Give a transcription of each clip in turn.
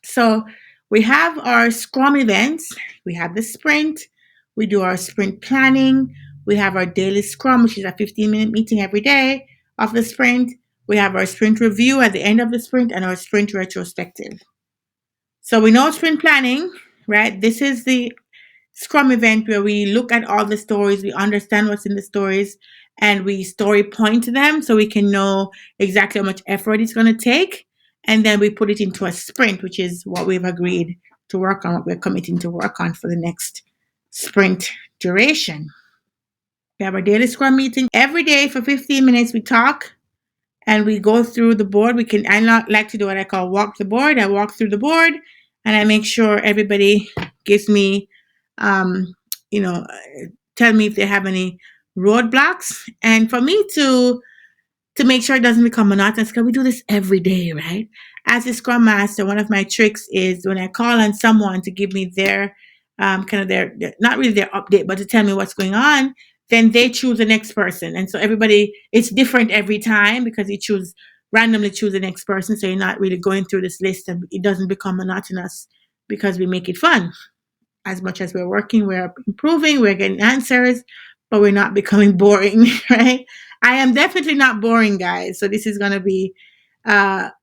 So we have our Scrum events, we have the sprint, we do our sprint planning, we have our daily Scrum, which is a 15-minute meeting every day of the sprint. We have our sprint review at the end of the sprint and our sprint retrospective. So we know sprint planning, right? This is the Scrum event where we look at all the stories, we understand what's in the stories, and we story point them so we can know exactly how much effort it's going to take. And then we put it into a sprint, which is what we've agreed to work on, what we're committing to work on for the next sprint duration. We have our daily Scrum meeting every day for 15 minutes. We talk and we go through the board. I like to do what I call walk the board. I walk through the board and I make sure everybody gives me, um, you know, tell me if they have any roadblocks. And for me to make sure it doesn't become monotonous, because we do this every day, right? As a Scrum Master, one of my tricks is when I call on someone to give me their kind of their not really their update, but to tell me what's going on, then they choose the next person. And so everybody, it's different every time because you randomly choose the next person. So you're not really going through this list and it doesn't become monotonous because we make it fun. As much as we're working, we're improving, we're getting answers, but we're not becoming boring, right? I am definitely not boring, guys. So this is going to be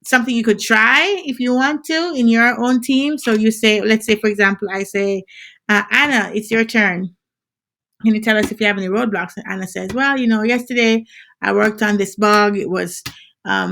something you could try if you want to in your own team. So you say, let's say, for example, I say, Anna, it's your turn. Can you tell us if you have any roadblocks? And Anna says, well, yesterday I worked on this bug. It was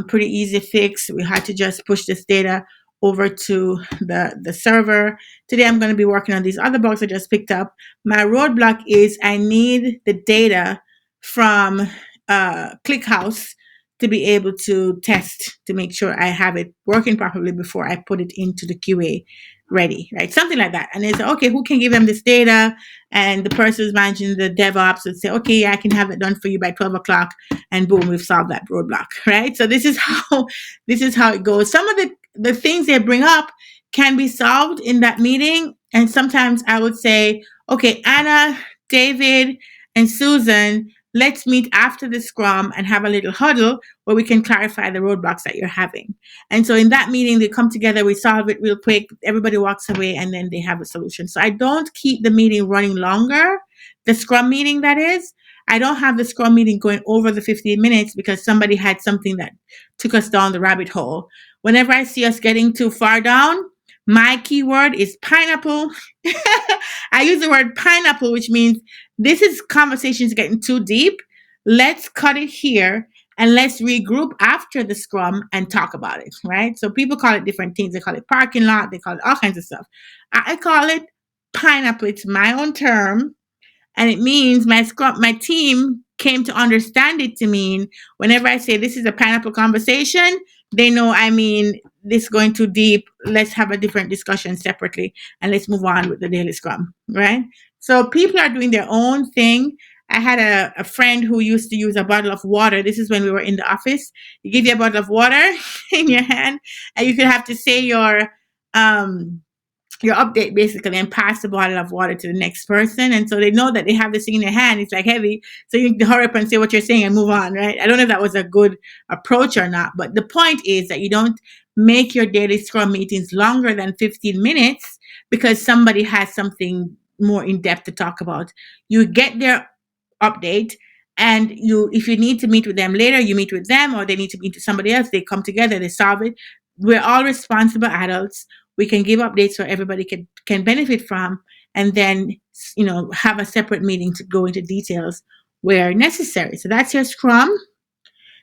pretty easy fix. We had to just push this data over to the server. Today I'm going to be working on these other bugs I just picked up. My roadblock is I need the data from ClickHouse to be able to test to make sure I have it working properly before I put it into the QA ready, right? Something like that. And they say, okay, who can give them this data? And the person who's managing the DevOps would say, okay, yeah, I can have it done for you by 12 o'clock. And boom, we've solved that roadblock, right? So this is how it goes. Some of the things they bring up can be solved in that meeting. And sometimes I would say, okay, Anna, David, and Susan, let's meet after the Scrum and have a little huddle where we can clarify the roadblocks that you're having. And so in that meeting, they come together, we solve it real quick, everybody walks away, and then they have a solution. So I don't keep the meeting running longer, the Scrum meeting that is. I don't have the Scrum meeting going over the 15 minutes because somebody had something that took us down the rabbit hole. Whenever I see us getting too far down, my keyword is pineapple. I use the word pineapple, which means this is conversations getting too deep. Let's cut it here and let's regroup after the Scrum and talk about it, right? So people call it different things. They call it parking lot. They call it all kinds of stuff. I call it pineapple. It's my own term. And it means my team came to understand it to mean whenever I say this is a pineapple conversation, they know I mean this going too deep. Let's have a different discussion separately and let's move on with the daily Scrum, right? So people are doing their own thing. I had a friend who used to use a bottle of water. This is when we were in the office. You give you a bottle of water in your hand and you could have to say your update basically and pass the bottle of water to the next person. And so they know that they have this thing in their hand. It's like heavy. So you can hurry up and say what you're saying and move on, right? I don't know if that was a good approach or not, but the point is that you don't make your daily Scrum meetings longer than 15 minutes because somebody has something more in depth to talk about. You get their update and if you need to meet with them later, you meet with them, or they need to meet with somebody else, they come together, they solve it. We're all responsible adults. We can give updates so everybody can benefit from, and then have a separate meeting to go into details where necessary. So that's your Scrum.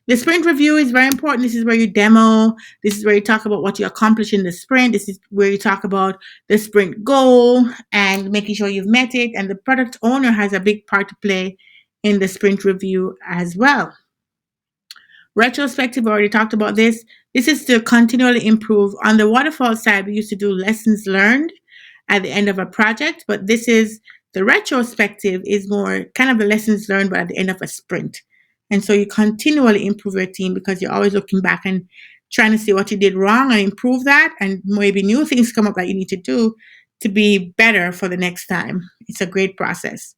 The sprint review is very important. This is where you demo. This is where you talk about what you accomplished in the sprint. This is where you talk about the sprint goal and making sure you've met it. And the product owner has a big part to play in the sprint review as well. Retrospective, I already talked about this. This is to continually improve. On the waterfall side, we used to do lessons learned at the end of a project, but the retrospective is more kind of the lessons learned, but at the end of a sprint. And so you continually improve your team because you're always looking back and trying to see what you did wrong and improve that, and maybe new things come up that you need to do to be better for the next time. It's a great process.